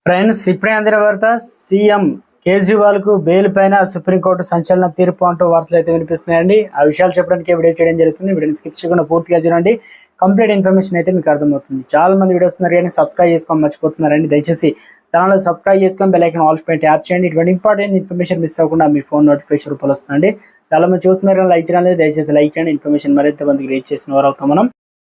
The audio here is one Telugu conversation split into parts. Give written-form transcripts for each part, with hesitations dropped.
ఫ్రెండ్స్, ఇప్పుడే అందిన వార్త. సీఎం కేజ్రీవాల్ కు బెయిల్ పైన సుప్రీంకోర్టు సంచలన తీర్పు అంటూ వార్తలు అయితే వినిపిస్తున్నాయండి. ఆ విషయాలు చెప్పడానికి వీడియో చేయడం జరుగుతుంది. వీడియోని స్కిప్ చేయకుండా పూర్తిగా చూడండి. కంప్లీట్ ఇన్ఫర్మేషన్ అయితే మీకు అర్థమవుతుంది. చాలా మంది వీడియోస్ ఉన్నారు కానీ సబ్స్క్రైబ్ చేసుకొని మర్చిపోతున్నారండి. దయచేసి ఛానల్ సబ్స్క్రైబ్ చేసుకొని బెల్ ఐకాన్ ఆల్ పై ట్యాప్ చేయండి. ఇటువంటి ఇంపార్టెంట్ ఇన్ఫర్మేషన్ మిస్ అవ్వకుండా మీ ఫోన్ నోటిఫికేషన్ రూపంలో వస్తుందండి. చాలా మంది చూస్తున్నారు, లైక్ చేయాలి. దయచేసి లైక్ చేయండి. ఇన్ఫర్మేషన్ మరింత మందికి రీచ్ చేసిన వారు అవుతాం మనం.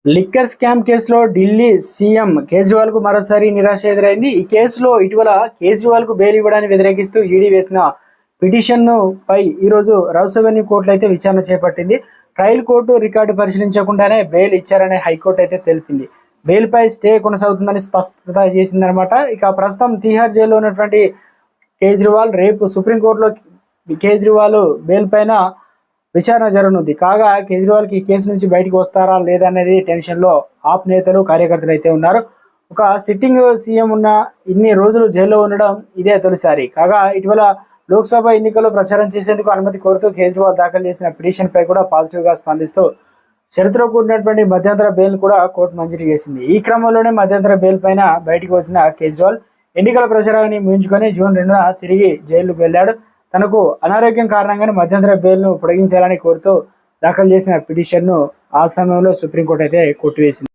లిక్కర్ స్కామ్ కేసులో ఢిల్లీ సీఎం కేజ్రీవాల్ కు మరోసారి నిరాశ ఎదురైంది. ఈ కేసులో ఇటీవల కేజ్రీవాల్ కు బెయిల్ ఇవ్వడాన్ని వ్యతిరేకిస్తూ ఈడీ వేసిన పిటిషన్ పై ఈరోజు రౌస్ అవెన్యూ కోర్టులో అయితే విచారణ చేపట్టింది. ట్రయల్ కోర్టు రికార్డు పరిశీలించకుండానే బెయిల్ ఇచ్చారనే హైకోర్టు అయితే తెలిపింది. బెయిల్ పై స్టే కొనసాగుతుందని స్పష్టత చేసిందనమాట. ఇక ప్రస్తుతం తీహార్ జైల్లో ఉన్నటువంటి కేజ్రీవాల్ రేపు సుప్రీంకోర్టులో కేజ్రీవాల్ బెయిల్ పైన విచారణ జరగనుంది. కాగా కేజ్రీవాల్ కి ఈ కేసు నుంచి బయటకు వస్తారా లేదనేది టెన్షన్ లో ఆప్ నేతలు కార్యకర్తలు అయితే ఉన్నారు. ఒక సిట్టింగ్ సీఎం ఉన్న ఇన్ని రోజులు జైల్లో ఉండడం ఇదే తొలిసారి. కాగా ఇటీవల లోక్సభ ఎన్నికల్లో ప్రచారం చేసేందుకు అనుమతి కోరుతూ కేజ్రీవాల్ దాఖలు చేసిన పిటిషన్ పై కూడా పాజిటివ్ గా స్పందిస్తూ షరతులో కూడినటువంటి మధ్యంతర బెయిల్ కూడా కోర్టు మంజూరు చేసింది. ఈ క్రమంలోనే మధ్యంతర బెయిల్ పైన బయటకు వచ్చిన కేజ్రీవాల్ ఎన్నికల ప్రచారాన్ని ముగించుకొని జూన్ 2న తిరిగి జైలుకు వెళ్లాడు. తనకు అనారోగ్యం కారణంగానే మధ్యంతర బెయిల్ను పొడిగించాలని కోరుతూ దాఖలు చేసిన పిటిషన్ను ఆ సమయంలో సుప్రీంకోర్టు అయితే కొట్టివేసింది.